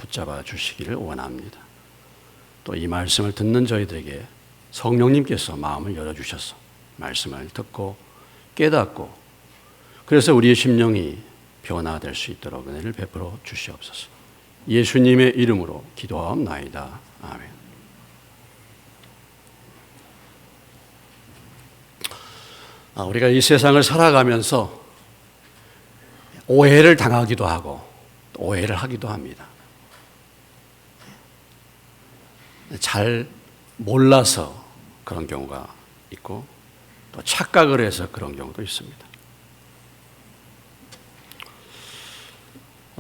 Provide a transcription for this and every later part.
붙잡아 주시기를 원합니다. 또 이 말씀을 듣는 저희들에게 성령님께서 마음을 열어주셔서 말씀을 듣고 깨닫고 그래서 우리의 심령이 변화될 수 있도록 은혜를 베풀어 주시옵소서. 예수님의 이름으로 기도하옵나이다. 아멘. 우리가 이 세상을 살아가면서 오해를 당하기도 하고 오해를 하기도 합니다. 잘 몰라서 그런 경우가 있고 또 착각을 해서 그런 경우도 있습니다.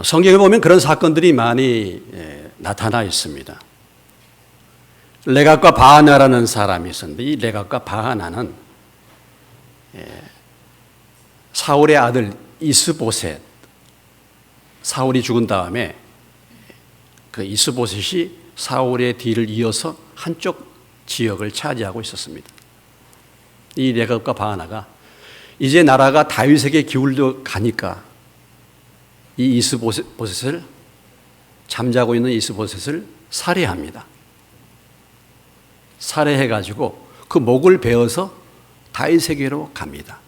성경에 보면 그런 사건들이 많이 나타나 있습니다. 레갑과 바하나라는 사람이 있었는데 이 레갑과 바하나는 사울의 아들 이스보셋, 사울이 죽은 다음에 그 이스보셋이 사울의 뒤를 이어서 한쪽 지역을 차지하고 있었습니다. 이 레갑과 바하나가 이제 나라가 다윗에게 기울려 가니까 이 이스보셋을 잠자고 있는 이스보셋을 살해합니다. 살해해가지고 그 목을 베어서 다윗에게로 갑니다.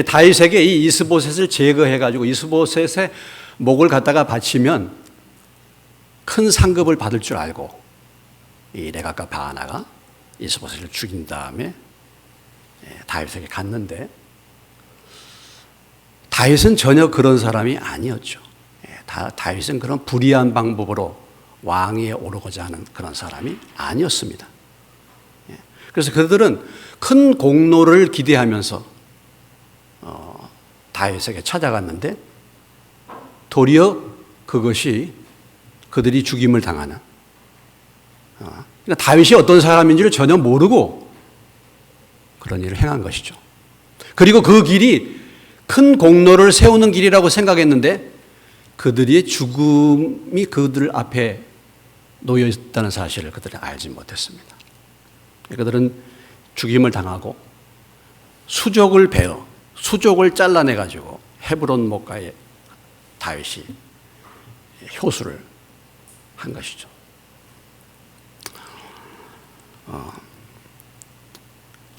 다윗에게 이 이스보셋을 제거해가지고 이스보셋의 목을 갖다가 바치면 큰 상급을 받을 줄 알고 이 레갑과 바하나가 이스보셋을 죽인 다음에 다윗에게 갔는데 다윗은 전혀 그런 사람이 아니었죠. 다윗은 그런 불의한 방법으로 왕위에 오르고자 하는 그런 사람이 아니었습니다. 그래서 그들은 큰 공로를 기대하면서 다윗에게 찾아갔는데 도리어 그것이 그들이 죽임을 당하는 그러니까 다윗이 어떤 사람인지를 전혀 모르고 그런 일을 행한 것이죠. 그리고 그 길이 큰 공로를 세우는 길이라고 생각했는데 그들의 죽음이 그들 앞에 놓여 있다는 사실을 그들은 알지 못했습니다. 그들은 죽임을 당하고 수족을 베어 수족을 잘라내가지고 헤브론 목가에 다윗이 효수를 한 것이죠.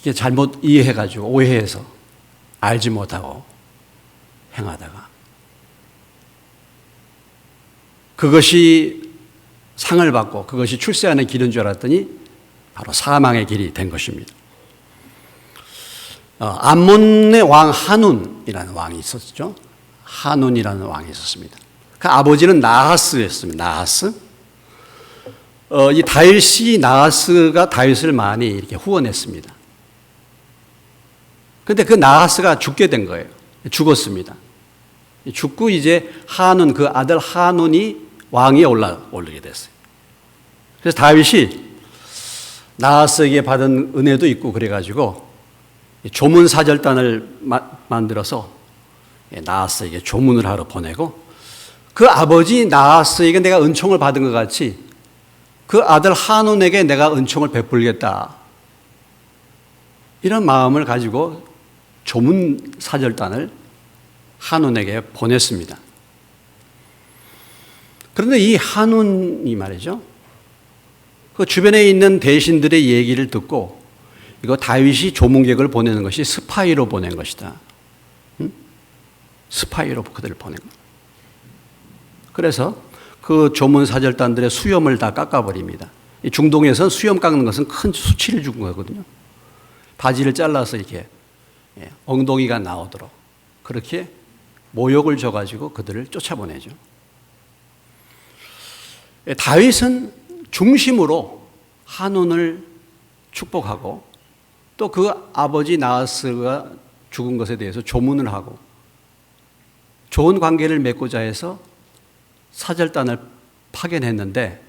이게 잘못 이해해가지고 오해해서 알지 못하고 행하다가 그것이 상을 받고 그것이 출세하는 길인 줄 알았더니 바로 사망의 길이 된 것입니다. 암몬의 왕 하눈이라는 왕이 있었죠. 하눈이라는 왕이 있었습니다. 그 아버지는 나하스였습니다. 나하스. 이 다윗이 나하스가 다윗을 많이 이렇게 후원했습니다. 그런데 그 나하스가 죽게 된 거예요. 죽었습니다. 죽고 이제 하눈 그 아들 하눈이 왕위에 오르게 됐어요. 그래서 다윗이 나하스에게 받은 은혜도 있고 그래가지고 조문 사절단을 만들어서 나하스에게 조문을 하러 보내고 그 아버지 나하스에게 내가 은총을 받은 것 같이 그 아들 하눈에게 내가 은총을 베풀겠다. 이런 마음을 가지고 조문 사절단을 하눈에게 보냈습니다. 그런데 이 하눈이 말이죠. 그 주변에 있는 대신들의 얘기를 듣고 이거 다윗이 조문객을 보내는 것이 스파이로 보낸 것이다. 스파이로 그들을 보낸 것. 그래서 그 조문 사절단들의 수염을 다 깎아버립니다. 이 중동에서는 수염 깎는 것은 큰 수치를 준 거거든요. 바지를 잘라서 이렇게 엉덩이가 나오도록 그렇게 모욕을 줘가지고 그들을 쫓아보내죠. 다윗은 중심으로 하눈을 축복하고 또 그 아버지 나하스가 죽은 것에 대해서 조문을 하고 좋은 관계를 맺고자 해서 사절단을 파견했는데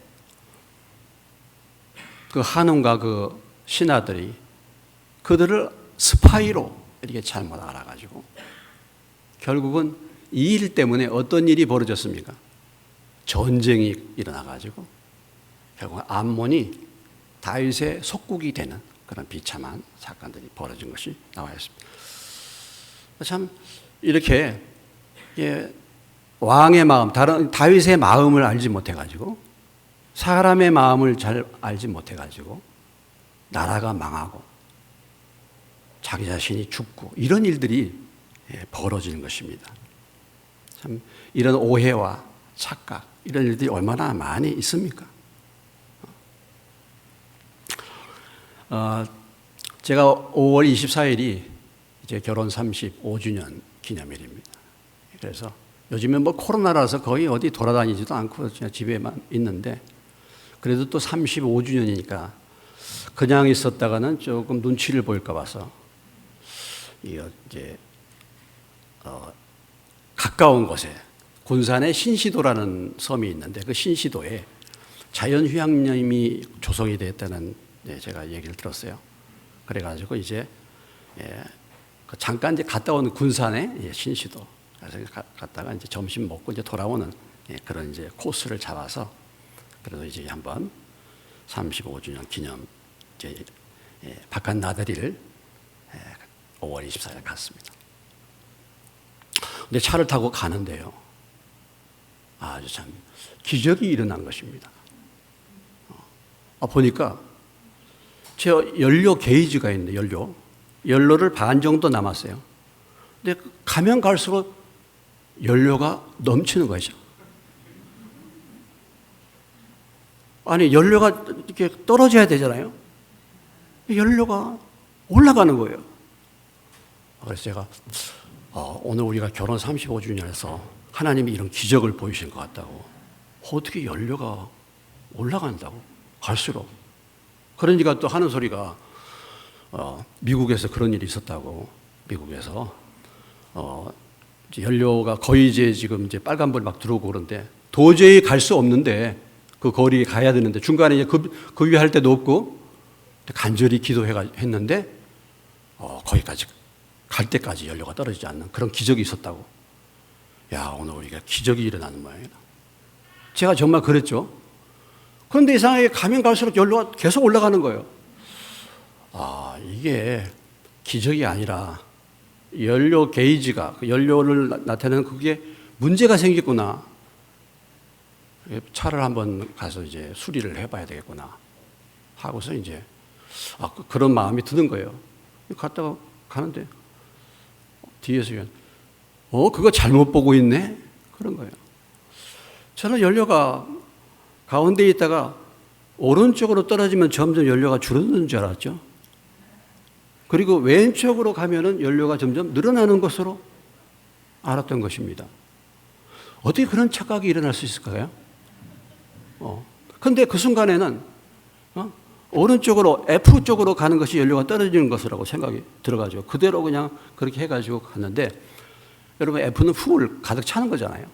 그 하눈과 그 신하들이 그들을 스파이로 이렇게 잘못 알아가지고 결국은 이 일 때문에 어떤 일이 벌어졌습니까? 전쟁이 일어나가지고 결국 암몬이 다윗의 속국이 되는 그런 비참한 사건들이 벌어진 것이 나와 있습니다. 참 이렇게 왕의 마음, 다른 다윗의 마음을 알지 못해가지고 사람의 마음을 잘 알지 못해가지고 나라가 망하고 자기 자신이 죽고 이런 일들이 벌어지는 것입니다. 참 이런 오해와 착각 이런 일들이 얼마나 많이 있습니까? 제가 5월 24일이 이제 결혼 35주년 기념일입니다. 그래서 요즘에 뭐 코로나라서 거의 어디 돌아다니지도 않고 그냥 집에만 있는데 그래도 또 35주년이니까 그냥 있었다가는 조금 눈치를 보일까 봐서 이제 가까운 곳에 군산에 신시도라는 섬이 있는데 그 신시도에 자연휴양림이 조성이 되었다는 제가 얘기를 들었어요. 그래가지고 이제 잠깐 이제 갔다 온 군산에 신시도 그래서 갔다가 이제 점심 먹고 이제 돌아오는 그런 이제 코스를 잡아서 그래도 이제 한번 35주년 기념 이제 바깥 나들이를 5월 24일 갔습니다. 근데 차를 타고 가는데요. 아주 참 기적이 일어난 것입니다. 보니까 제 연료 게이지가 있는데 연료를 반 정도 남았어요. 근데 가면 갈수록 연료가 넘치는 거죠. 아니 연료가 이렇게 떨어져야 되잖아요. 연료가 올라가는 거예요. 그래서 제가 오늘 우리가 결혼 35주년에서 하나님이 이런 기적을 보이신 것 같다고. 어떻게 연료가 올라간다고? 갈수록. 그러니까 또 하는 소리가 미국에서 그런 일이 있었다고. 미국에서 연료가 거의 이제 지금 이제 빨간불 막 들어오고 그런데 도저히 갈 수 없는데 그 거리에 가야 되는데 중간에 이제 급유할 때도 없고 간절히 기도했는데 거기까지 갈 때까지 연료가 떨어지지 않는 그런 기적이 있었다고. 야, 오늘 우리가 기적이 일어나는 모양이다. 제가 정말 그랬죠. 그런데 이상하게 가면 갈수록 연료가 계속 올라가는 거예요. 이게 기적이 아니라 연료 게이지가 연료를 나타내는 그게 문제가 생겼구나. 차를 한번 가서 이제 수리를 해봐야 되겠구나 하고서 이제 그런 마음이 드는 거예요. 갔다가 가는데 뒤에서 그거 잘못 보고 있네? 그런 거예요. 저는 연료가 가운데 있다가 오른쪽으로 떨어지면 점점 연료가 줄어드는 줄 알았죠. 그리고 왼쪽으로 가면은 연료가 점점 늘어나는 것으로 알았던 것입니다. 어떻게 그런 착각이 일어날 수 있을까요? 근데 그 순간에는 오른쪽으로 F 쪽으로 가는 것이 연료가 떨어지는 것이라고 생각이 들어가지고 그대로 그냥 그렇게 해가지고 갔는데 여러분 F는 풀 가득 차는 거잖아요.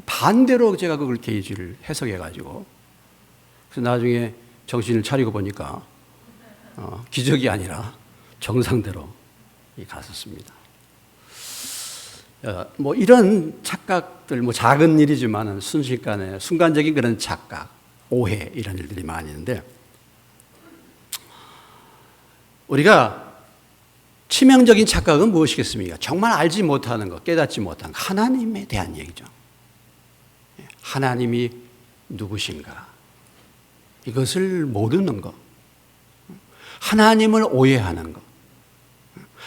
반대로 제가 그걸 게이지를 해석해가지고 그래서 나중에 정신을 차리고 보니까 기적이 아니라 정상대로 갔었습니다. 뭐 이런 착각들, 뭐 작은 일이지만은 순식간에 순간적인 그런 착각, 오해 이런 일들이 많이 있는데 우리가 치명적인 착각은 무엇이겠습니까? 정말 알지 못하는 것, 깨닫지 못하는 것, 하나님에 대한 얘기죠. 하나님이 누구신가? 이것을 모르는 것, 하나님을 오해하는 것,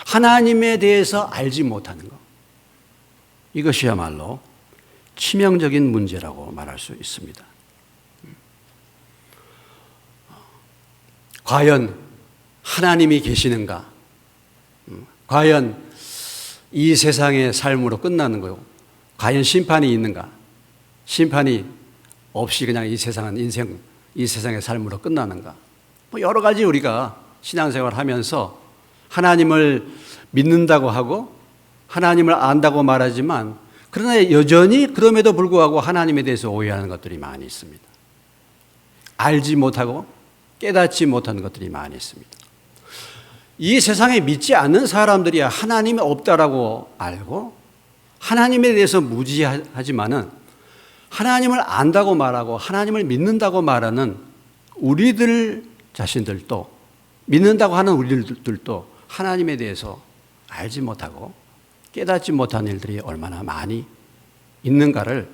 하나님에 대해서 알지 못하는 것. 이것이야말로 치명적인 문제라고 말할 수 있습니다. 과연 하나님이 계시는가? 과연 이 세상의 삶으로 끝나는 거요? 과연 심판이 있는가? 심판이 없이 그냥 이 세상은 이 세상의 삶으로 끝나는가? 뭐 여러 가지 우리가 신앙생활 하면서 하나님을 믿는다고 하고 하나님을 안다고 말하지만 그러나 여전히 그럼에도 불구하고 하나님에 대해서 오해하는 것들이 많이 있습니다. 알지 못하고 깨닫지 못하는 것들이 많이 있습니다. 이 세상에 믿지 않는 사람들이야 하나님이 없다라고 알고 하나님에 대해서 무지하지만은 하나님을 안다고 말하고 하나님을 믿는다고 말하는 우리들 자신들도 믿는다고 하는 우리들도 하나님에 대해서 알지 못하고 깨닫지 못한 일들이 얼마나 많이 있는가를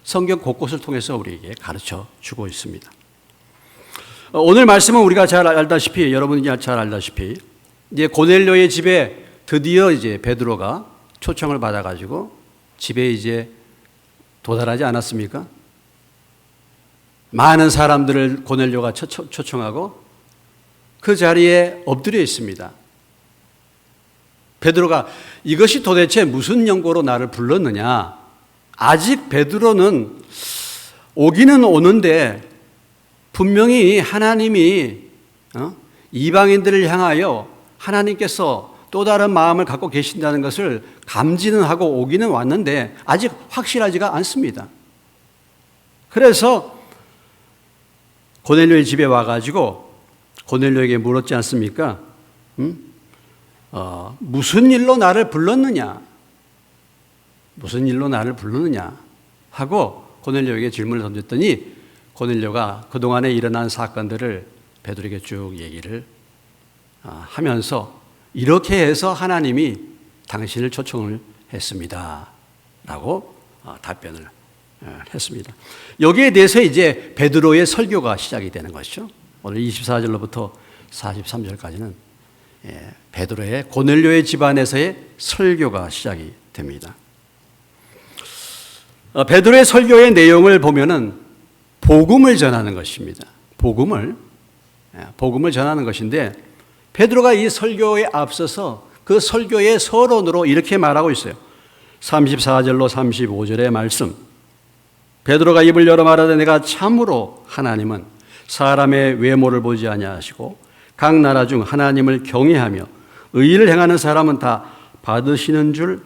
성경 곳곳을 통해서 우리에게 가르쳐 주고 있습니다. 오늘 말씀은 우리가 잘 알다시피, 여러분이 잘 알다시피, 이제 고넬료의 집에 드디어 이제 베드로가 초청을 받아가지고 집에 이제 도달하지 않았습니까? 많은 사람들을 고넬료가 초청하고 그 자리에 엎드려 있습니다. 베드로가 이것이 도대체 무슨 연고로 나를 불렀느냐? 아직 베드로는 오기는 오는데 분명히 하나님이 이방인들을 향하여 하나님께서 또 다른 마음을 갖고 계신다는 것을 감지는 하고 오기는 왔는데 아직 확실하지가 않습니다. 그래서 고넬료의 집에 와가지고 고넬료에게 물었지 않습니까? 무슨 일로 나를 불렀느냐? 무슨 일로 나를 불렀느냐? 하고 고넬료에게 질문을 던졌더니 고넬료가 그동안에 일어난 사건들을 베드로에게 쭉 얘기를 하면서 이렇게 해서 하나님이 당신을 초청을 했습니다. 라고 답변을 했습니다. 여기에 대해서 이제 베드로의 설교가 시작이 되는 것이죠. 오늘 24절로부터 43절까지는 베드로의 고넬료의 집안에서의 설교가 시작이 됩니다. 베드로의 설교의 내용을 보면은 복음을 전하는 것입니다. 복음을 전하는 것인데 베드로가 이 설교에 앞서서 그 설교의 서론으로 이렇게 말하고 있어요. 34절로 35절의 말씀. 베드로가 입을 열어 말하되 내가 참으로 하나님은 사람의 외모를 보지 아니하시고 각 나라 중 하나님을 경외하며 의를 행하는 사람은 다 받으시는 줄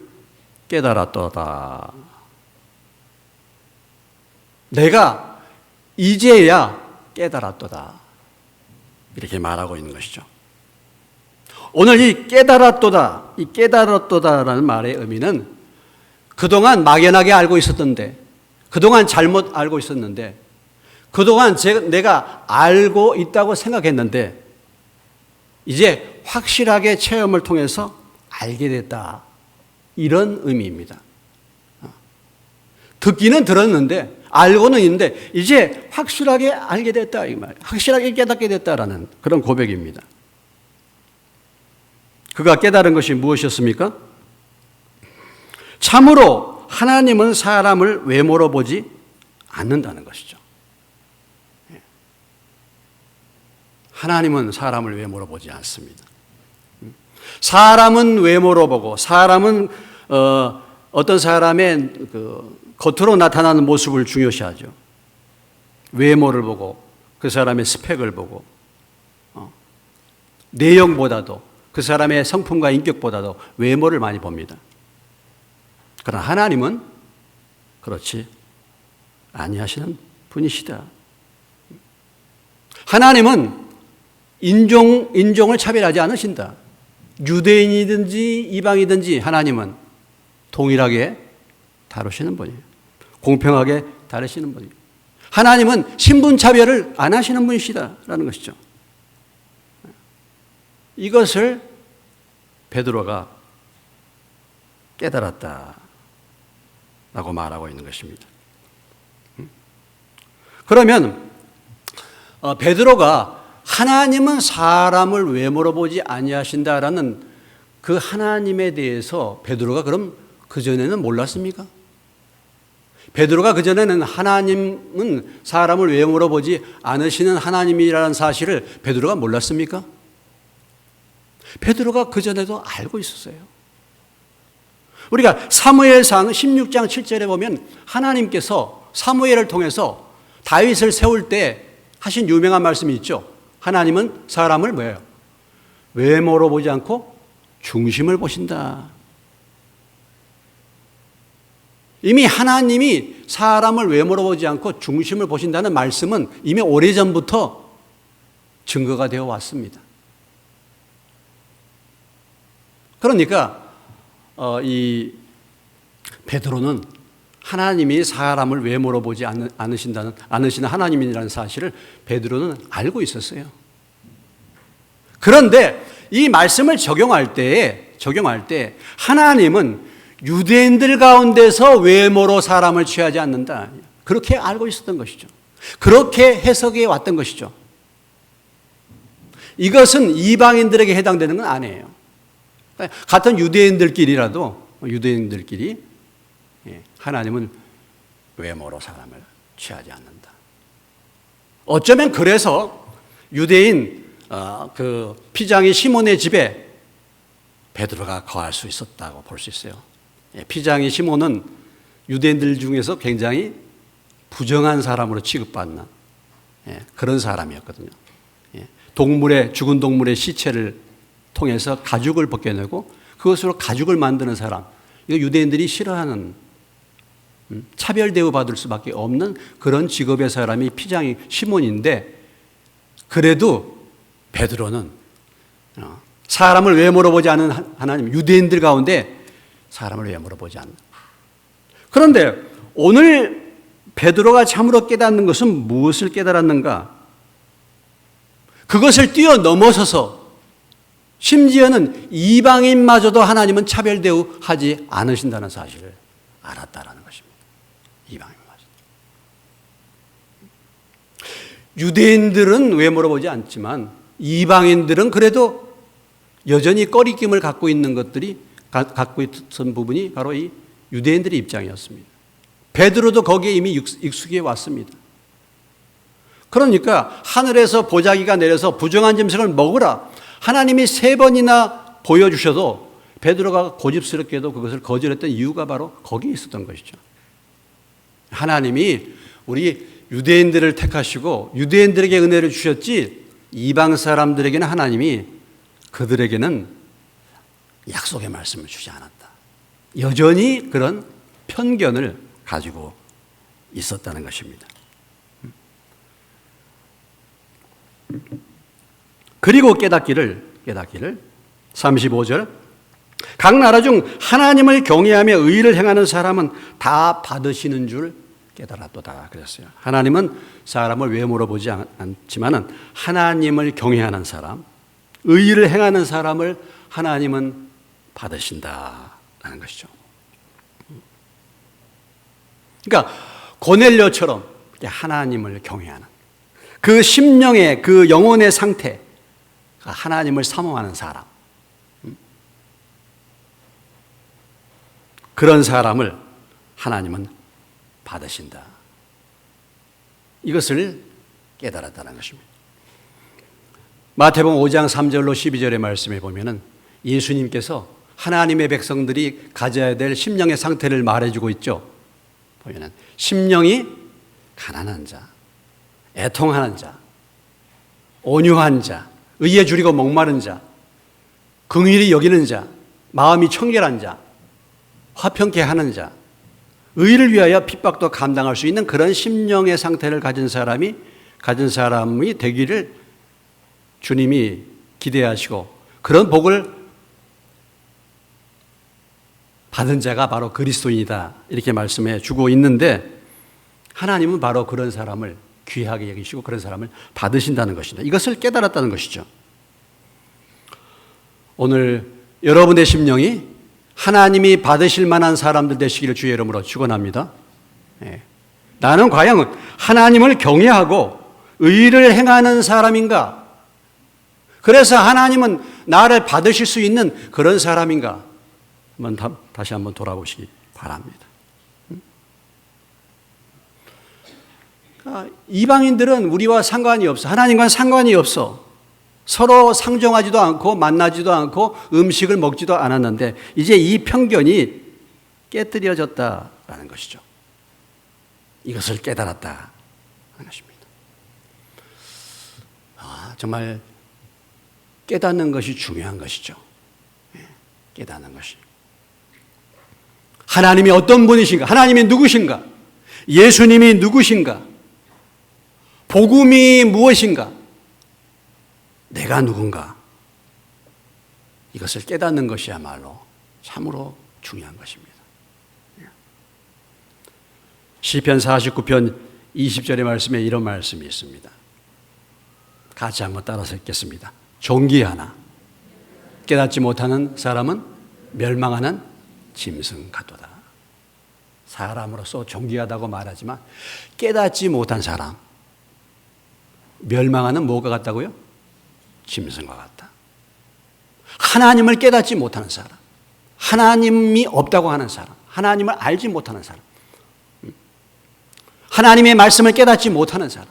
깨달았도다. 내가 이제야 깨달았도다. 이렇게 말하고 있는 것이죠. 오늘 이 깨달았도다라는 말의 의미는 그동안 막연하게 알고 있었던데, 그동안 잘못 알고 있었는데, 그동안 내가 알고 있다고 생각했는데, 이제 확실하게 체험을 통해서 알게 됐다. 이런 의미입니다. 듣기는 들었는데, 알고는 있는데, 이제 확실하게 알게 됐다. 이 말. 확실하게 깨닫게 됐다라는 그런 고백입니다. 그가 깨달은 것이 무엇이었습니까? 참으로 하나님은 사람을 외모로 보지 않는다는 것이죠. 하나님은 사람을 외모로 보지 않습니다. 사람은 외모로 보고 사람은 어떤 사람의 겉으로 나타나는 모습을 중요시하죠. 외모를 보고 그 사람의 스펙을 보고 내용보다도 그 사람의 성품과 인격보다도 외모를 많이 봅니다. 그러나 하나님은 그렇지 아니하시는 분이시다. 하나님은 인종을 차별하지 않으신다. 유대인이든지 이방이든지 하나님은 동일하게 다루시는 분이에요. 공평하게 다루시는 분이에요. 하나님은 신분차별을 안 하시는 분이시다라는 것이죠. 이것을 베드로가 깨달았다라고 말하고 있는 것입니다. 그러면 베드로가 하나님은 사람을 외모로 보지 아니하신다라는 그 하나님에 대해서 베드로가 그럼 그전에는 몰랐습니까? 베드로가 그전에는 하나님은 사람을 외모로 보지 않으시는 하나님이라는 사실을 베드로가 몰랐습니까? 베드로가 그전에도 알고 있었어요. 우리가 사무엘상 16장 7절에 보면 하나님께서 사무엘을 통해서 다윗을 세울 때 하신 유명한 말씀이 있죠. 하나님은 사람을 뭐예요? 외모로 보지 않고 중심을 보신다. 이미 하나님이 사람을 외모로 보지 않고 중심을 보신다는 말씀은 이미 오래전부터 증거가 되어 왔습니다. 그러니까 이 베드로는 하나님이 사람을 외모로 보지 않으시는 하나님이라는 사실을 베드로는 알고 있었어요. 그런데 이 말씀을 적용할 때 하나님은 유대인들 가운데서 외모로 사람을 취하지 않는다. 그렇게 알고 있었던 것이죠. 그렇게 해석해 왔던 것이죠. 이것은 이방인들에게 해당되는 건 아니에요. 같은 유대인들끼리라도 하나님은 외모로 사람을 취하지 않는다. 어쩌면 그래서 유대인 그 피장이 시몬의 집에 베드로가 거할 수 있었다고 볼 수 있어요. 피장이 시몬은 유대인들 중에서 굉장히 부정한 사람으로 취급받는 그런 사람이었거든요. 죽은 동물의 시체를 통해서 가죽을 벗겨내고 그것으로 가죽을 만드는 사람, 이거 유대인들이 싫어하는, 차별 대우받을 수밖에 없는 그런 직업의 사람이 피장이 시몬인데, 그래도 베드로는 사람을 외모로 보지 않은 하나님, 유대인들 가운데 사람을 외모로 보지 않는. 그런데 오늘 베드로가 참으로 깨닫는 것은 무엇을 깨달았는가? 그것을 뛰어넘어서서 심지어는 이방인마저도 하나님은 차별 대우하지 않으신다는 사실을 알았다라는 것입니다. 이방인마저. 유대인들은 외모로 보지 않지만 이방인들은 그래도 여전히 꺼리낌을 갖고 있는 것들이 갖고 있던 부분이 바로 이 유대인들의 입장이었습니다. 베드로도 거기에 이미 익숙해 왔습니다. 그러니까 하늘에서 보자기가 내려서 부정한 짐승을 먹으라 하나님이 3번이나 보여주셔도 베드로가 고집스럽게도 그것을 거절했던 이유가 바로 거기에 있었던 것이죠. 하나님이 우리 유대인들을 택하시고 유대인들에게 은혜를 주셨지 이방 사람들에게는 하나님이 그들에게는 약속의 말씀을 주지 않았다. 여전히 그런 편견을 가지고 있었다는 것입니다. 그리고 깨닫기를 35절 각 나라 중 하나님을 경외하며 의를 행하는 사람은 다 받으시는 줄 깨달았도다 그랬어요. 하나님은 사람을 외모로 보지 않지만은 하나님을 경외하는 사람, 의를 행하는 사람을 하나님은 받으신다라는 것이죠. 그러니까 고넬료처럼 하나님을 경외하는 그 심령의 그 영혼의 상태, 하나님을 사모하는 사람, 그런 사람을 하나님은 받으신다. 이것을 깨달았다는 것입니다. 마태복음 5장 3절로 12절의 말씀에 보면은 예수님께서 하나님의 백성들이 가져야 될 심령의 상태를 말해주고 있죠. 보면은 심령이 가난한 자, 애통하는 자, 온유한 자, 의에 줄이고 목마른 자, 긍휼히 여기는 자, 마음이 청결한 자, 화평케 하는 자, 의를 위하여 핍박도 감당할 수 있는 그런 심령의 상태를 가진 사람이 되기를 주님이 기대하시고 그런 복을 받은 자가 바로 그리스도인이다 이렇게 말씀해 주고 있는데 하나님은 바로 그런 사람을 귀하게 여기시고 그런 사람을 받으신다는 것입니다. 이것을 깨달았다는 것이죠. 오늘 여러분의 심령이 하나님이 받으실 만한 사람들 되시기를 주의 이름으로 축원합니다. 나는 과연 하나님을 경외하고 의를 행하는 사람인가? 그래서 하나님은 나를 받으실 수 있는 그런 사람인가? 다시 한번 돌아보시기 바랍니다. 이방인들은 우리와 상관이 없어. 하나님과는 상관이 없어. 서로 상종하지도 않고 만나지도 않고 음식을 먹지도 않았는데 이제 이 편견이 깨뜨려졌다라는 것이죠. 이것을 깨달았다는 것입니다. 정말 깨닫는 것이 중요한 것이죠. 깨닫는 것이. 하나님이 어떤 분이신가? 하나님이 누구신가? 예수님이 누구신가? 복음이 무엇인가? 내가 누군가? 이것을 깨닫는 것이야말로 참으로 중요한 것입니다. 시편 49편 20절의 말씀에 이런 말씀이 있습니다. 같이 한번 따라서 읽겠습니다. 존귀하나 깨닫지 못하는 사람은 멸망하는 짐승 같도다. 사람으로서 존귀하다고 말하지만 깨닫지 못한 사람, 멸망하는 뭐가 같다고요? 짐승과 같다. 하나님을 깨닫지 못하는 사람, 하나님이 없다고 하는 사람, 하나님을 알지 못하는 사람, 하나님의 말씀을 깨닫지 못하는 사람,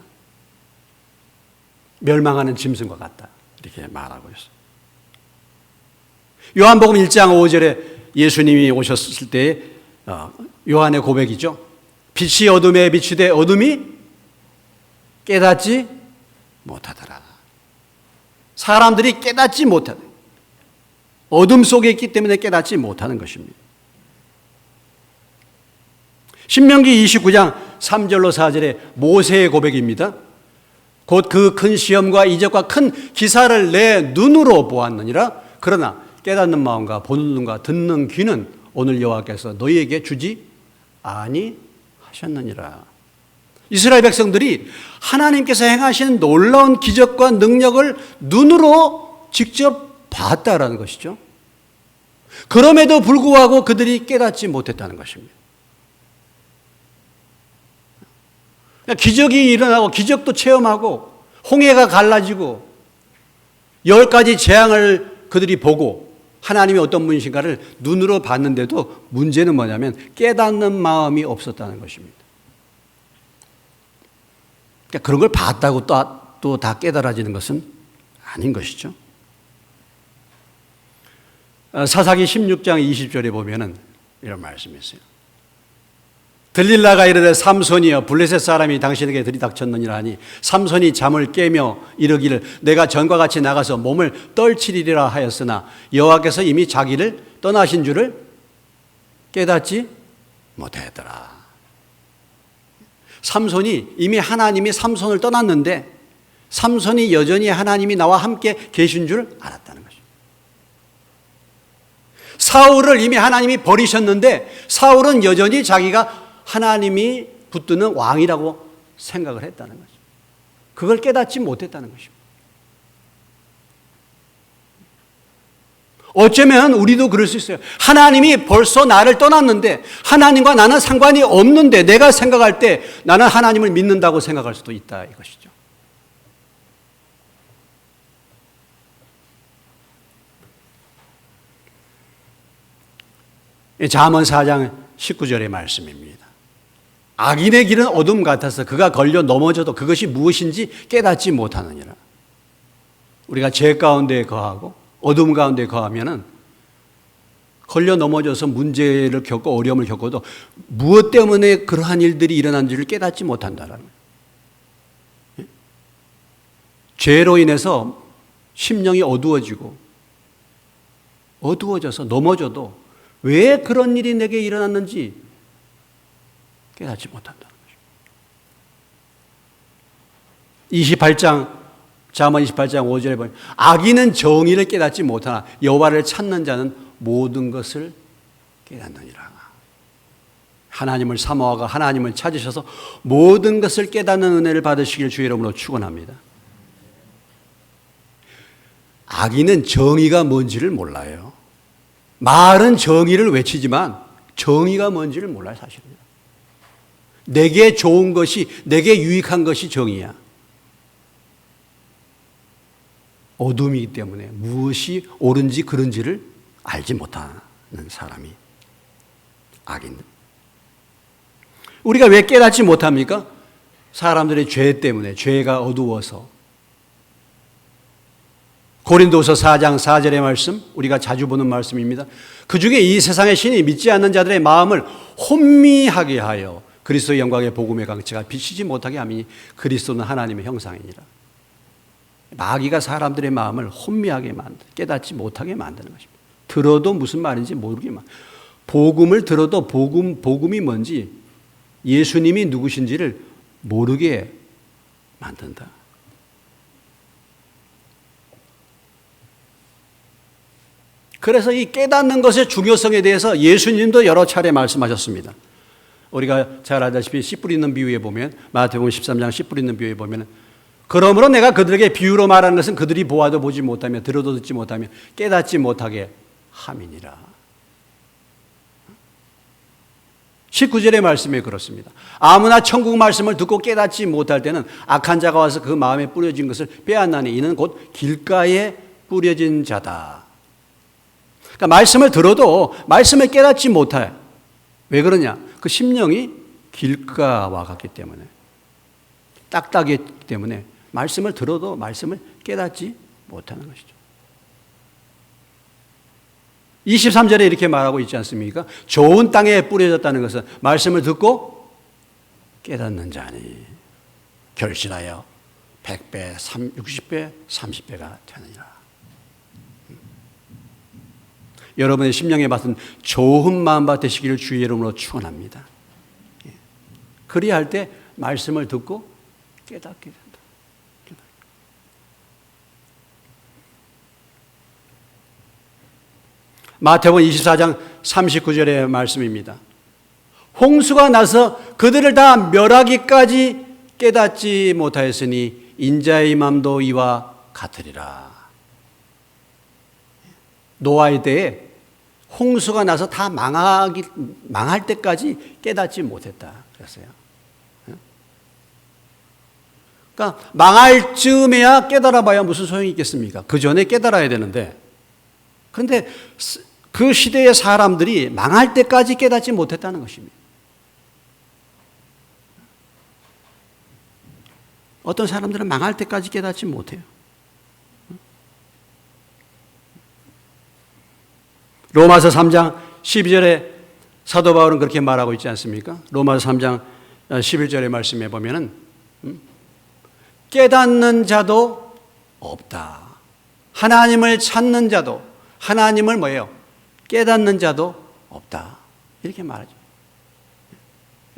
멸망하는 짐승과 같다. 이렇게 말하고 있어요. 요한복음 1장 5절에 예수님이 오셨을 때 요한의 고백이죠. 빛이 어둠에 비추되 어둠이 깨닫지 못하더라. 사람들이 깨닫지 못하다. 어둠 속에 있기 때문에 깨닫지 못하는 것입니다. 신명기 29장 3절로 4절에 모세의 고백입니다. 곧 그 큰 시험과 이적과 큰 기사를 내 눈으로 보았느니라. 그러나 깨닫는 마음과 보는 눈과 듣는 귀는 오늘 여호와께서 너희에게 주지 아니하셨느니라. 이스라엘 백성들이 하나님께서 행하신 놀라운 기적과 능력을 눈으로 직접 봤다라는 것이죠. 그럼에도 불구하고 그들이 깨닫지 못했다는 것입니다. 기적이 일어나고 기적도 체험하고 홍해가 갈라지고 10가지 재앙을 그들이 보고 하나님이 어떤 분이신가를 눈으로 봤는데도 문제는 뭐냐면 깨닫는 마음이 없었다는 것입니다. 그러니까 그런 걸 봤다고 또 다 깨달아지는 것은 아닌 것이죠. 사사기 16장 20절에 보면은 이런 말씀이 있어요. 들릴라가 이르되 삼손이여 블레셋 사람이 당신에게 들이닥쳤느니라 하니 삼손이 잠을 깨며 이르기를 내가 전과 같이 나가서 몸을 떨치리라 하였으나 여호와께서 이미 자기를 떠나신 줄을 깨닫지 못하였더라. 삼손이 이미 하나님이 삼손을 떠났는데 삼손이 여전히 하나님이 나와 함께 계신 줄 알았다는 것입니다. 사울을 이미 하나님이 버리셨는데 사울은 여전히 자기가 하나님이 붙드는 왕이라고 생각을 했다는 거죠. 그걸 깨닫지 못했다는 것입니다. 어쩌면 우리도 그럴 수 있어요. 하나님이 벌써 나를 떠났는데 하나님과 나는 상관이 없는데 내가 생각할 때 나는 하나님을 믿는다고 생각할 수도 있다 이것이죠. 잠언 4장 19절의 말씀입니다. 악인의 길은 어둠 같아서 그가 걸려 넘어져도 그것이 무엇인지 깨닫지 못하느니라. 우리가 죄 가운데 거하고 어둠 가운데 거하면은 걸려 넘어져서 문제를 겪고 어려움을 겪어도 무엇 때문에 그러한 일들이 일어난지를 깨닫지 못한다라는 거예요. 죄로 인해서 심령이 어두워져서 넘어져도 왜 그런 일이 내게 일어났는지 깨닫지 못한다는 것입니다. 28장 잠언 28장 5절에 보면 악인은 정의를 깨닫지 못하나 여호와를 찾는 자는 모든 것을 깨닫느니라. 하나님을 사모하고 하나님을 찾으셔서 모든 것을 깨닫는 은혜를 받으시길 주의 이름으로 축원합니다. 악인은 정의가 뭔지를 몰라요. 말은 정의를 외치지만 정의가 뭔지를 몰라요, 사실은. 내게 좋은 것이, 내게 유익한 것이 정의야. 어둠이기 때문에 무엇이 옳은지 그른지를 알지 못하는 사람이 악인. 우리가 왜 깨닫지 못합니까? 사람들의 죄 때문에, 죄가 어두워서. 고린도서 4장 4절의 말씀, 우리가 자주 보는 말씀입니다. 그 중에 이 세상의 신이 믿지 않는 자들의 마음을 혼미하게 하여 그리스도의 영광의 복음의 강체가 비치지 못하게 함이니 그리스도는 하나님의 형상이니라. 마귀가 사람들의 마음을 혼미하게 깨닫지 못하게 만드는 것입니다. 들어도 무슨 말인지 모르게 복음을 들어도 복음이 뭔지 예수님이 누구신지를 모르게 만든다. 그래서 이 깨닫는 것의 중요성에 대해서 예수님도 여러 차례 말씀하셨습니다. 우리가 잘 알다시피 씨 뿌리는 비유에 보면 마태복음 13장 씨 뿌리는 비유에 보면 그러므로 내가 그들에게 비유로 말하는 것은 그들이 보아도 보지 못하며 들어도 듣지 못하며 깨닫지 못하게 함이니라. 19절의 말씀에 그렇습니다. 아무나 천국 말씀을 듣고 깨닫지 못할 때는 악한 자가 와서 그 마음에 뿌려진 것을 빼앗나니 이는 곧 길가에 뿌려진 자다. 그러니까 말씀을 들어도 말씀을 깨닫지 못해. 왜 그러냐? 그 심령이 길가와 같기 때문에, 딱딱했기 때문에 말씀을 들어도 말씀을 깨닫지 못하는 것이죠. 23절에 이렇게 말하고 있지 않습니까? 좋은 땅에 뿌려졌다는 것은 말씀을 듣고 깨닫는 자니 결실하여 100배, 60배, 30배가 되느니라. 여러분의 심령에 받은 좋은 마음밭 되시기를 주의 이름으로 축원합니다. 그리할 때 말씀을 듣고 깨닫게 된다. 마태복음 24장 39절의 말씀입니다. 홍수가 나서 그들을 다 멸하기까지 깨닫지 못하였으니 인자의 맘도 이와 같으리라. 노아의 때에 홍수가 나서 다 망할 때까지 깨닫지 못했다 그랬어요. 그러니까 망할 즈음에야 깨달아봐야 무슨 소용이 있겠습니까? 그 전에 깨달아야 되는데, 그런데 그 시대의 사람들이 망할 때까지 깨닫지 못했다는 것입니다. 어떤 사람들은 망할 때까지 깨닫지 못해요. 로마서 3장 12절에 사도 바울은 그렇게 말하고 있지 않습니까? 로마서 3장 11절의 말씀에 보면은 깨닫는 자도 없다. 하나님을 찾는 자도, 하나님을 뭐예요? 깨닫는 자도 없다. 이렇게 말하죠.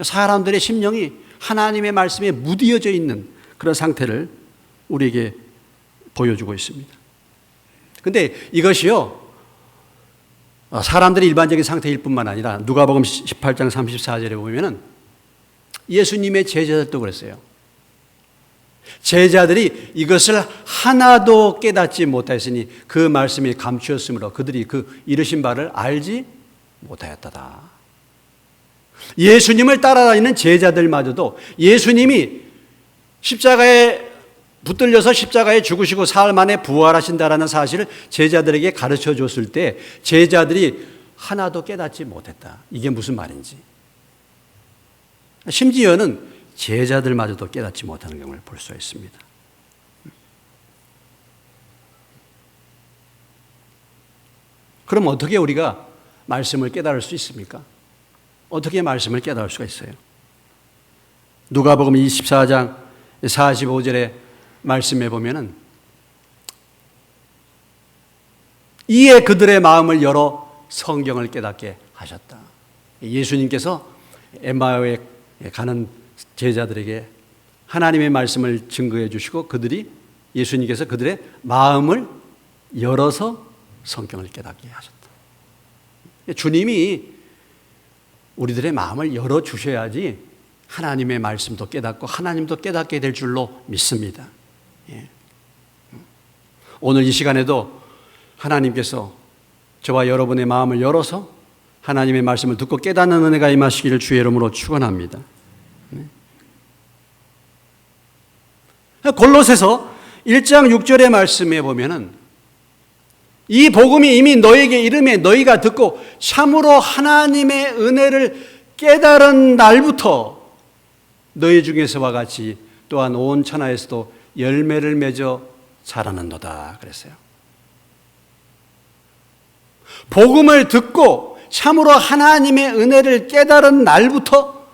사람들의 심령이 하나님의 말씀에 무디어져 있는 그런 상태를 우리에게 보여주고 있습니다. 그런데 이것이요, 사람들의 일반적인 상태일 뿐만 아니라 누가복음 18장 34절에 보면은 예수님의 제자들도 그랬어요. 제자들이 이것을 하나도 깨닫지 못하였으니 그 말씀이 감추었으므로 그들이 그 이르신 바를 알지 못하였다다. 예수님을 따라다니는 제자들마저도 예수님이 십자가에 붙들려서 십자가에 죽으시고 사흘 만에 부활하신다라는 사실을 제자들에게 가르쳐 줬을 때 제자들이 하나도 깨닫지 못했다. 이게 무슨 말인지. 심지어는 제자들마저도 깨닫지 못하는 경우를 볼 수 있습니다. 그럼 어떻게 우리가 말씀을 깨달을 수 있습니까? 어떻게 말씀을 깨달을 수가 있어요? 누가복음 24장 45절에 말씀해 보면은 이에 그들의 마음을 열어 성경을 깨닫게 하셨다. 예수님께서 엠마오에 가는 제자들에게 하나님의 말씀을 증거해 주시고 예수님께서 그들의 마음을 열어서 성경을 깨닫게 하셨다. 주님이 우리들의 마음을 열어 주셔야지 하나님의 말씀도 깨닫고 하나님도 깨닫게 될 줄로 믿습니다. 오늘 이 시간에도 하나님께서 저와 여러분의 마음을 열어서 하나님의 말씀을 듣고 깨닫는 은혜가 임하시기를 주의 이름으로 축원합니다. 골로새서 1장 6절의 말씀에 보면은 이 복음이 이미 너에게 이름에 너희가 듣고 참으로 하나님의 은혜를 깨달은 날부터 너희 중에서와 같이 또한 온 천하에서도 열매를 맺어 자라는도다 그랬어요. 복음을 듣고 참으로 하나님의 은혜를 깨달은 날부터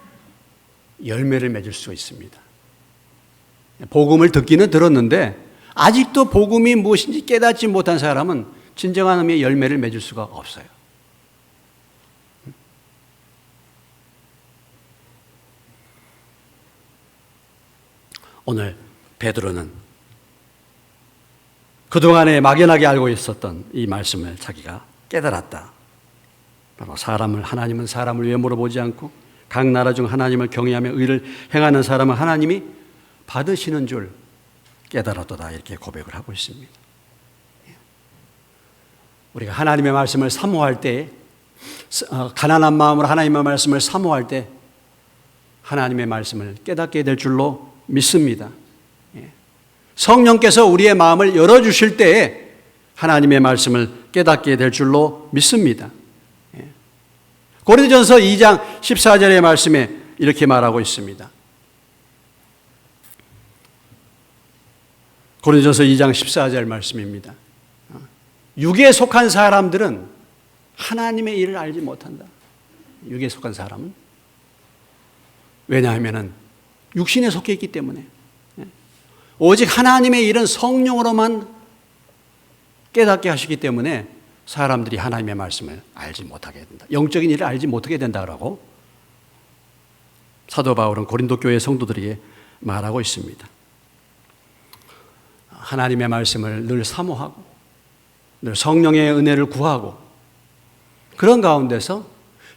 열매를 맺을 수 있습니다. 복음을 듣기는 들었는데 아직도 복음이 무엇인지 깨닫지 못한 사람은 진정한 의미의 열매를 맺을 수가 없어요. 오늘 베드로는 그동안에 막연하게 알고 있었던 이 말씀을 자기가 깨달았다. 바로 하나님은 사람을 외모로 보지 않고 각 나라 중 하나님을 경외하며 의를 행하는 사람은 하나님이 받으시는 줄 깨달았도다 이렇게 고백을 하고 있습니다. 우리가 하나님의 말씀을 사모할 때 가난한 마음으로 하나님의 말씀을 사모할 때 하나님의 말씀을 깨닫게 될 줄로 믿습니다. 성령께서 우리의 마음을 열어주실 때에 하나님의 말씀을 깨닫게 될 줄로 믿습니다. 고린도전서 2장 14절의 말씀에 이렇게 말하고 있습니다. 고린도전서 2장 14절 말씀입니다. 육에 속한 사람들은 하나님의 일을 알지 못한다. 육에 속한 사람은 왜냐하면 육신에 속해 있기 때문에 오직 하나님의 일은 성령으로만 깨닫게 하시기 때문에 사람들이 하나님의 말씀을 알지 못하게 된다. 영적인 일을 알지 못하게 된다라고 사도 바울은 고린도 교회 성도들에게 말하고 있습니다. 하나님의 말씀을 늘 사모하고 늘 성령의 은혜를 구하고 그런 가운데서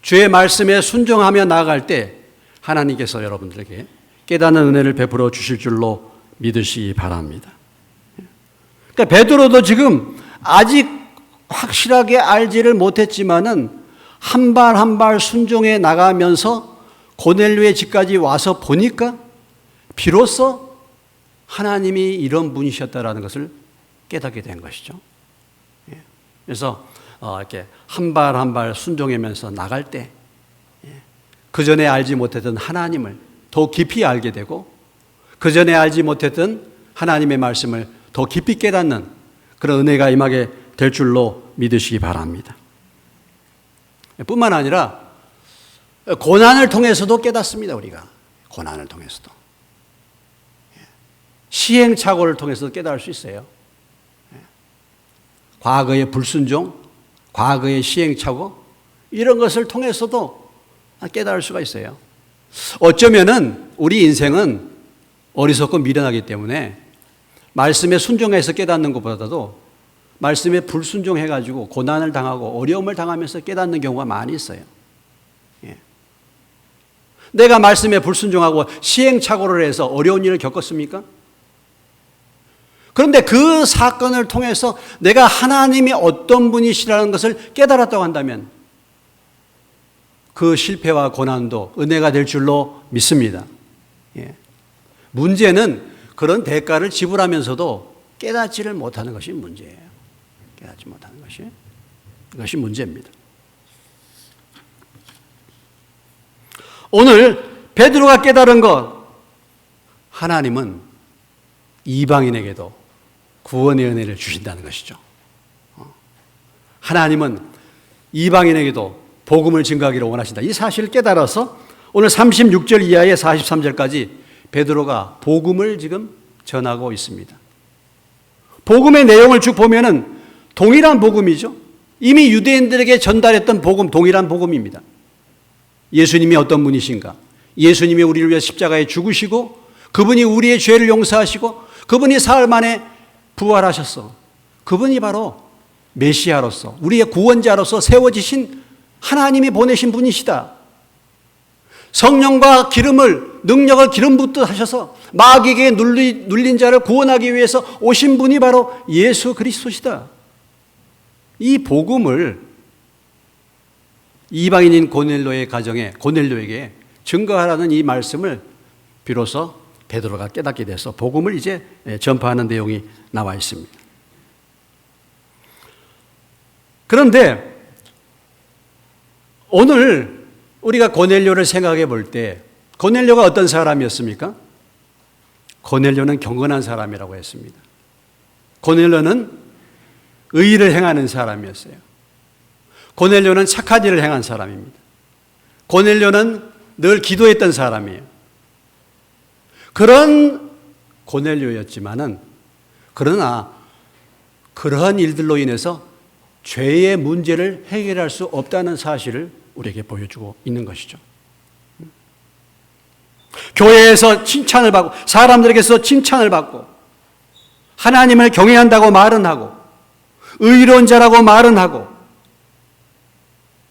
주의 말씀에 순종하며 나아갈 때 하나님께서 여러분들에게 깨닫는 은혜를 베풀어 주실 줄로 믿으시기 바랍니다. 그러니까 베드로도 지금 아직 확실하게 알지를 못했지만은 한 발 한 발 순종해 나가면서 고넬료의 집까지 와서 보니까 비로소 하나님이 이런 분이셨다라는 것을 깨닫게 된 것이죠. 그래서 이렇게 한 발 한 발 순종하면서 나갈 때 그 전에 알지 못했던 하나님을 더 깊이 알게 되고 그 전에 알지 못했던 하나님의 말씀을 더 깊이 깨닫는 그런 은혜가 임하게 될 줄로 믿으시기 바랍니다. 뿐만 아니라 고난을 통해서도 깨닫습니다. 우리가 고난을 통해서도 시행착오를 통해서도 깨달을 수 있어요. 과거의 불순종, 과거의 시행착오 이런 것을 통해서도 깨달을 수가 있어요. 어쩌면은 우리 인생은 어리석고 미련하기 때문에 말씀에 순종해서 깨닫는 것보다도 말씀에 불순종해가지고 고난을 당하고 어려움을 당하면서 깨닫는 경우가 많이 있어요. 내가 말씀에 불순종하고 시행착오를 해서 어려운 일을 겪었습니까? 그런데 그 사건을 통해서 내가 하나님이 어떤 분이시라는 것을 깨달았다고 한다면 그 실패와 고난도 은혜가 될 줄로 믿습니다. 문제는 그런 대가를 지불하면서도 깨닫지를 못하는 것이 문제예요. 깨닫지 못하는 것이 문제입니다. 오늘 베드로가 깨달은 것, 하나님은 이방인에게도 구원의 은혜를 주신다는 것이죠. 하나님은 이방인에게도 복음을 증거하기를 원하신다. 이 사실을 깨달아서 오늘 36절 이하의 43절까지 베드로가 복음을 지금 전하고 있습니다. 복음의 내용을 쭉 보면은 동일한 복음이죠. 이미 유대인들에게 전달했던 복음, 동일한 복음입니다. 예수님이 어떤 분이신가? 예수님이 우리를 위해 십자가에 죽으시고 그분이 우리의 죄를 용서하시고 그분이 사흘 만에 부활하셨어. 그분이 바로 메시아로서 우리의 구원자로서 세워지신 하나님이 보내신 분이시다. 성령과 기름을 능력을 기름 붓듯 하셔서 마귀에게 눌린 자를 구원하기 위해서 오신 분이 바로 예수 그리스도시다. 이 복음을 이방인인 고넬료의 가정에 고넬료에게 증거하라는 이 말씀을 비로소 베드로가 깨닫게 돼서 복음을 이제 전파하는 내용이 나와 있습니다. 그런데 오늘 우리가 고넬료를 생각해 볼 때 고넬료가 어떤 사람이었습니까? 고넬료는 경건한 사람이라고 했습니다. 고넬료는 의의를 행하는 사람이었어요. 고넬료는 착한 일을 행한 사람입니다. 고넬료는 늘 기도했던 사람이에요. 그런 고넬료였지만은 그러나 그러한 일들로 인해서 죄의 문제를 해결할 수 없다는 사실을 우리에게 보여주고 있는 것이죠. 교회에서 칭찬을 받고 사람들에게서 칭찬을 받고 하나님을 경외한다고 말은 하고 의로운 자라고 말은 하고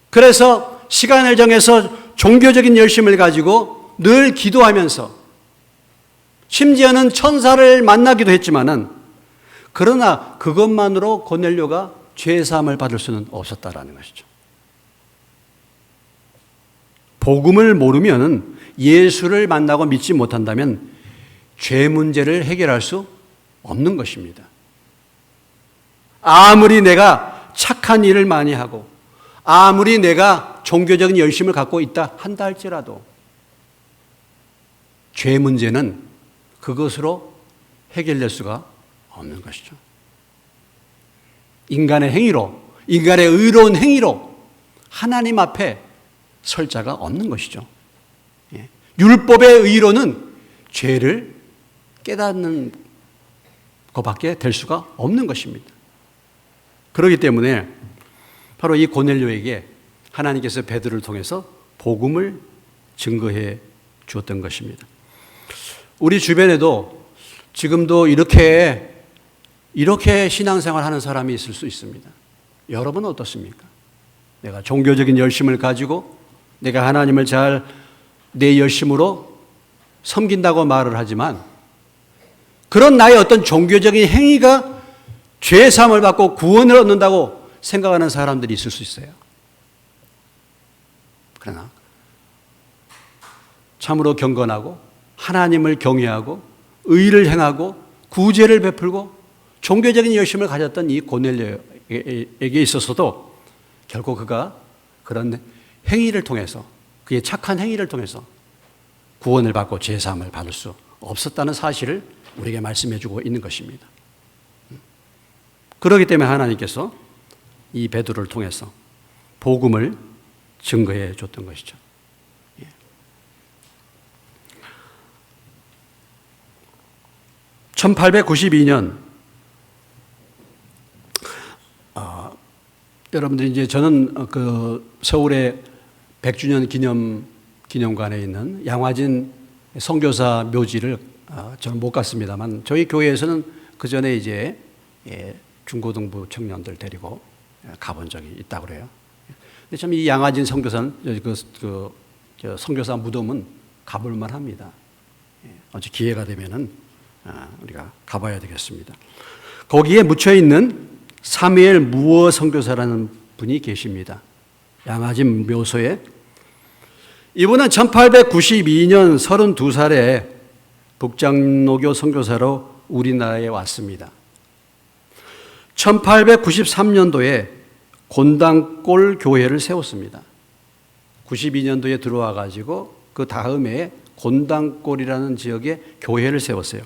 그래서 시간을 정해서 종교적인 열심을 가지고 늘 기도하면서 심지어는 천사를 만나기도 했지만은 그러나 그것만으로 고넬료가 죄사함을 받을 수는 없었다라는 것이죠. 복음을 모르면, 예수를 만나고 믿지 못한다면 죄 문제를 해결할 수 없는 것입니다. 아무리 내가 착한 일을 많이 하고 아무리 내가 종교적인 열심을 갖고 있다 한다 할지라도 죄 문제는 그것으로 해결될 수가 없는 것이죠. 인간의 행위로, 인간의 의로운 행위로 하나님 앞에 설 자가 없는 것이죠. 율법의 의로는 죄를 깨닫는 것밖에 될 수가 없는 것입니다. 그렇기 때문에 바로 이 고넬료에게 하나님께서 베드로를 통해서 복음을 증거해 주었던 것입니다. 우리 주변에도 지금도 이렇게 신앙생활 하는 사람이 있을 수 있습니다. 여러분은 어떻습니까? 내가 종교적인 열심을 가지고 내가 하나님을 잘 내 열심으로 섬긴다고 말을 하지만 그런 나의 어떤 종교적인 행위가 죄 사함을 받고 구원을 얻는다고 생각하는 사람들이 있을 수 있어요. 그러나 참으로 경건하고 하나님을 경외하고 의를 행하고 구제를 베풀고 종교적인 열심을 가졌던 이 고넬료에게 있어서도 결국 그가 그런 행위를 통해서, 그의 착한 행위를 통해서 구원을 받고 죄 사함을 받을 수 없었다는 사실을 우리에게 말씀해 주고 있는 것입니다. 그렇기 때문에 하나님께서 이 베드로를 통해서 복음을 증거해 줬던 것이죠. 1892년 여러분들이 이제 저는 그 서울의 100주년 기념관에 있는 양화진 선교사 묘지를 저는 못 갔습니다만 저희 교회에서는 그 전에 이제 중고등부 청년들 데리고 가본 적이 있다고 그래요. 근데 참 이 양화진 선교사는 선교사 무덤은 가볼만 합니다. 어찌 기회가 되면은 우리가 가봐야 되겠습니다. 거기에 묻혀 있는 사무엘 무어 선교사라는 분이 계십니다. 양화진 묘소에. 이분은 1892년 32살에 북장로교 선교사로 우리나라에 왔습니다. 1893년도에 곤당골 교회를 세웠습니다. 92년도에 들어와 가지고 그 다음에 곤당골이라는 지역에 교회를 세웠어요.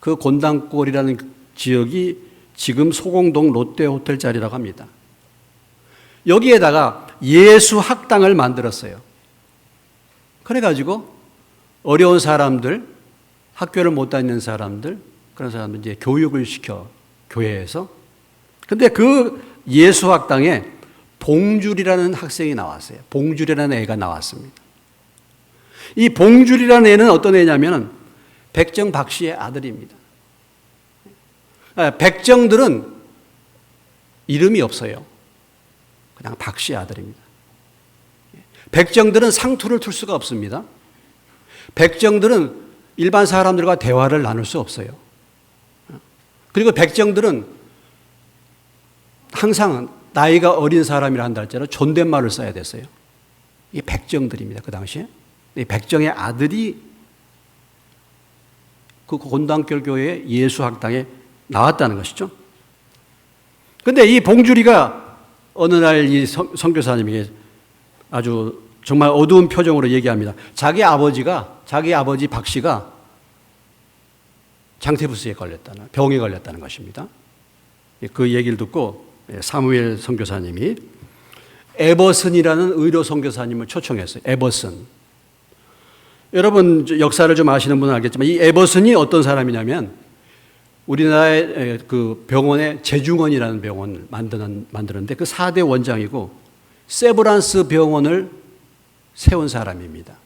그 곤당골이라는 지역이 지금 소공동 롯데호텔 자리라고 합니다. 여기에다가 예수학당을 만들었어요. 그래가지고 어려운 사람들, 학교를 못 다니는 사람들, 그런 사람들 이제 교육을 시켜, 교회에서. 근데 그 예수학당에 봉줄이라는 학생이 나왔어요. 봉줄이라는 애가 나왔습니다. 이 봉줄이라는 애는 어떤 애냐면 백정 박 씨의 아들입니다. 백정들은 이름이 없어요. 그냥 박 씨의 아들입니다. 백정들은 상투를 틀 수가 없습니다. 백정들은 일반 사람들과 대화를 나눌 수 없어요. 그리고 백정들은 항상 나이가 어린 사람이라 한다 할지라도 존댓말을 써야 됐어요. 이게 백정들입니다. 그 당시에. 이 백정의 아들이 그 곤당골 교회 예수학당에 나왔다는 것이죠. 그런데 이 봉주리가 어느 날 이 선교사님에게 아주 정말 어두운 표정으로 얘기합니다. 자기 아버지 박 씨가 장태부스에 걸렸다는, 병에 걸렸다는 것입니다. 그 얘기를 듣고 사무엘 선교사님이 에버슨이라는 의료 선교사님을 초청했어요. 에버슨. 여러분 역사를 좀 아시는 분은 알겠지만 이 에버슨이 어떤 사람이냐면 우리나라의 그 병원에 제중원이라는 병원을 만드는데 그 4대 원장이고 세브란스 병원을 세운 사람입니다.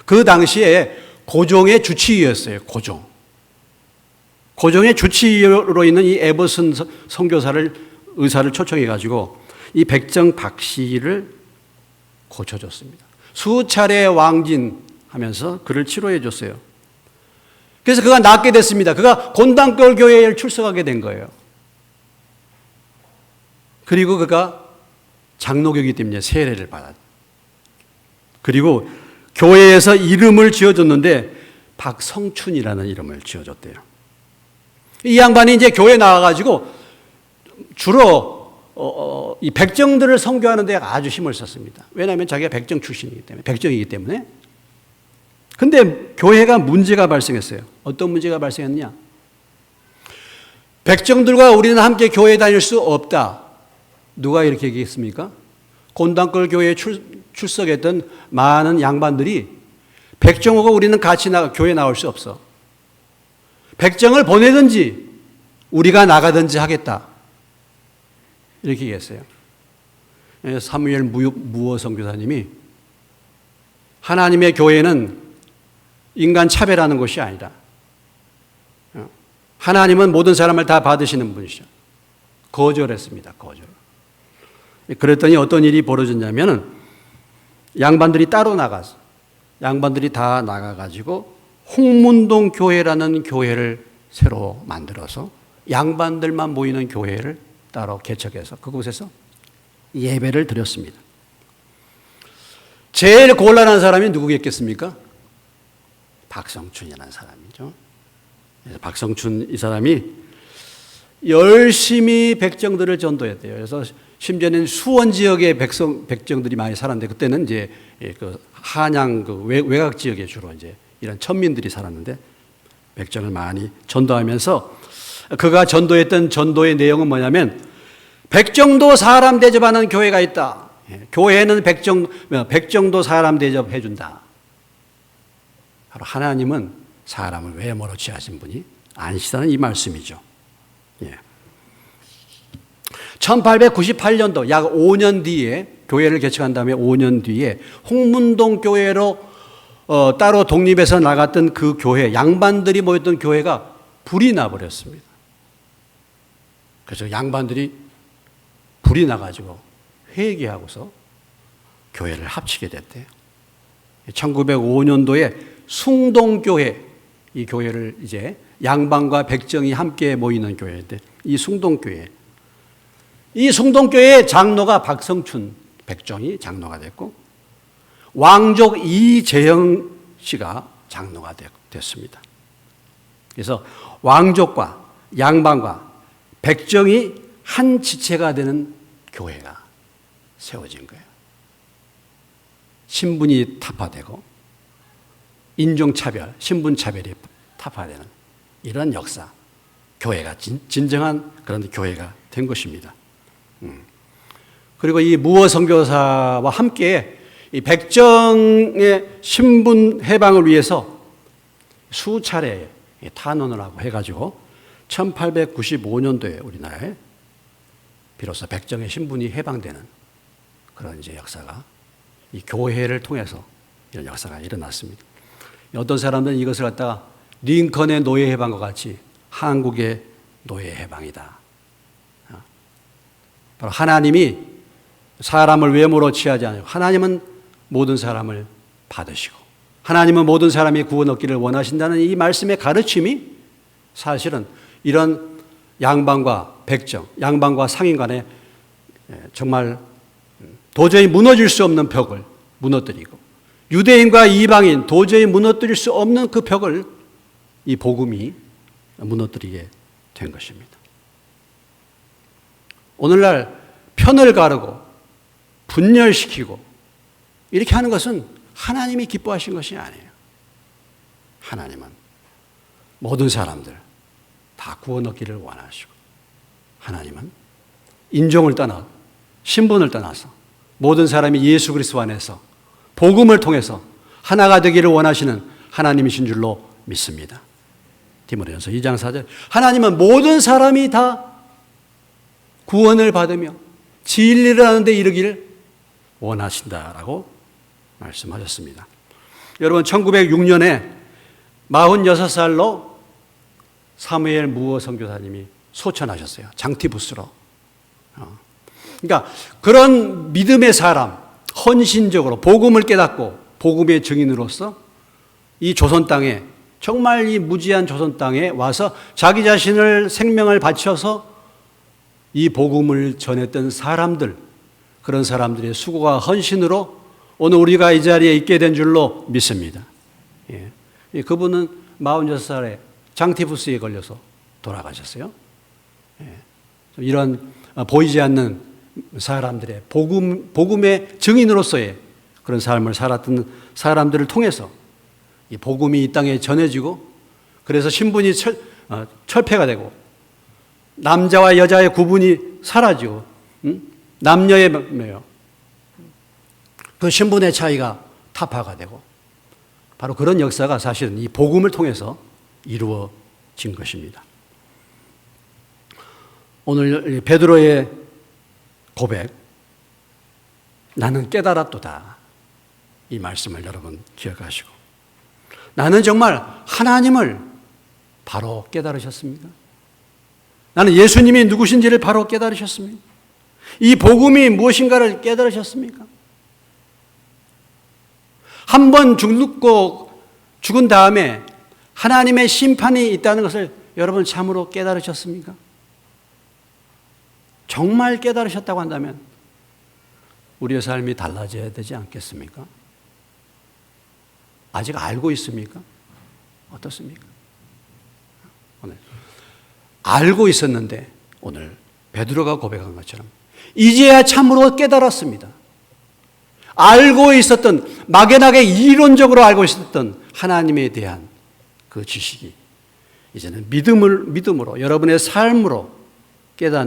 그 당시에 고종의 주치의였어요. 고종의 주치의로 있는 이 에버슨 의사를 초청해가지고 이 백정 박 씨를 고쳐줬습니다. 수차례 왕진하면서 그를 치료해 줬어요. 그래서 그가 낫게 됐습니다. 그가 곤당골 교회에 출석하게 된 거예요. 그리고 그가 장로교이기 때문에 세례를 받았어요. 그리고 교회에서 이름을 지어줬는데 박성춘이라는 이름을 지어줬대요. 이 양반이 이제 교회 나와가지고 주로 이 백정들을 선교하는 데 아주 힘을 썼습니다. 왜냐하면 자기가 백정 출신이기 때문에, 백정이기 때문에. 근데 교회가 문제가 발생했어요. 어떤 문제가 발생했느냐? 백정들과 우리는 함께 교회 다닐 수 없다. 누가 이렇게 얘기했습니까? 곤단골 교회에 출석했던 많은 양반들이 백정하고 우리는 같이 교회 나올 수 없어. 백정을 보내든지 우리가 나가든지 하겠다. 이렇게 얘기했어요. 사무엘 무어 선교사님이 하나님의 교회는 인간 차별하는 것이 아니다. 하나님은 모든 사람을 다 받으시는 분이시죠. 거절했습니다. 거절. 그랬더니 어떤 일이 벌어졌냐면은 양반들이 따로 나가서 양반들이 다 나가가지고 홍문동 교회라는 교회를 새로 만들어서 양반들만 모이는 교회를 따로 개척해서 그곳에서 예배를 드렸습니다. 제일 곤란한 사람이 누구겠습니까? 박성춘이라는 사람이죠. 그래서 박성춘 이 사람이 열심히 백정들을 전도했대요. 그래서 심지어는 수원 지역의 백정들이 많이 살았는데 그때는 이제 그 한양 그 외곽 지역에 주로 이제 이런 천민들이 살았는데 백정을 많이 전도하면서 그가 전도했던 전도의 내용은 뭐냐면 백정도 사람 대접하는 교회가 있다. 교회는 백정도 사람 대접해 준다. 바로 하나님은 사람을 외모로 취하신 분이 아니시다는 이 말씀이죠. 1898년도 약 5년 뒤에 교회를 개척한 다음에 5년 뒤에 홍문동 교회로 따로 독립해서 나갔던 그 교회, 양반들이 모였던 교회가 불이 나버렸습니다. 그래서 양반들이 불이 나가지고 회개하고서 교회를 합치게 됐대요. 1905년도에 숭동교회, 이 교회를 이제 양반과 백정이 함께 모이는 교회인데 이 숭동교회, 이 숭동교회의 장로가 박성춘 백정이 장로가 됐고 왕족 이재영 씨가 장로가 됐습니다. 그래서 왕족과 양반과 백정이 한 지체가 되는 교회가 세워진 거예요. 신분이 타파되고 인종차별, 신분차별이 타파되는 이런 역사, 교회가 진정한 그런 교회가 된 것입니다. 그리고 이 무어 선교사와 함께 이 백정의 신분 해방을 위해서 수차례 탄원을 하고 해가지고 1895년도에 우리나라에 비로소 백정의 신분이 해방되는 그런 이제 역사가 이 교회를 통해서 이런 역사가 일어났습니다. 어떤 사람들은 이것을 갖다가 링컨의 노예 해방과 같이 한국의 노예 해방이다. 바로 하나님이 사람을 외모로 취하지 않아요. 하나님은 모든 사람을 받으시고 하나님은 모든 사람이 구원 얻기를 원하신다는 이 말씀의 가르침이 사실은 이런 양반과 백정, 양반과 상인 간에 정말 도저히 무너질 수 없는 벽을 무너뜨리고 유대인과 이방인 도저히 무너뜨릴 수 없는 그 벽을 이 복음이 무너뜨리게 된 것입니다. 오늘날 편을 가르고 분열시키고 이렇게 하는 것은 하나님이 기뻐하신 것이 아니에요. 하나님은 모든 사람들 다 구원 얻기를 원하시고 하나님은 인종을 떠나 신분을 떠나서 모든 사람이 예수 그리스도 안에서 복음을 통해서 하나가 되기를 원하시는 하나님이신 줄로 믿습니다. 디모데전서 2장 4절 하나님은 모든 사람이 다 구원을 받으며 진리를 하는 데 이르기를 원하신다라고 말씀하셨습니다. 여러분 1906년에 46살로 사무엘 무어 선교사님이 소천하셨어요. 장티부스로. 그러니까 그런 믿음의 사람, 헌신적으로 복음을 깨닫고 복음의 증인으로서 이 조선 땅에 정말 이 무지한 조선 땅에 와서 자기 자신을 생명을 바쳐서 이 복음을 전했던 사람들, 그런 사람들의 수고와 헌신으로 오늘 우리가 이 자리에 있게 된 줄로 믿습니다. 예. 그분은 46살에 장티푸스에 걸려서 돌아가셨어요. 예. 이런 보이지 않는 사람들의 복음의 증인으로서의 그런 삶을 살았던 사람들을 통해서 이 복음이 이 땅에 전해지고, 그래서 신분이 철폐가 되고 남자와 여자의 구분이 사라지고, 남녀의 그 신분의 차이가 타파가 되고, 바로 그런 역사가 사실은 이 복음을 통해서 이루어진 것입니다. 오늘 베드로의 고백, 나는 깨달았도다, 이 말씀을 여러분 기억하시고, 나는 정말 하나님을 바로 깨달으셨습니까? 나는 예수님이 누구신지를 바로 깨달으셨습니까? 이 복음이 무엇인가를 깨달으셨습니까? 한 번 죽은 다음에 하나님의 심판이 있다는 것을 여러분 참으로 깨달으셨습니까? 정말 깨달으셨다고 한다면 우리의 삶이 달라져야 되지 않겠습니까? 아직 알고 있습니까? 어떻습니까? 오늘 알고 있었는데 오늘 베드로가 고백한 것처럼 이제야 참으로 깨달았습니다. 알고 있었던, 막연하게 이론적으로 알고 있었던 하나님에 대한 그 지식이 이제는 믿음으로, 여러분의 삶으로 깨닫는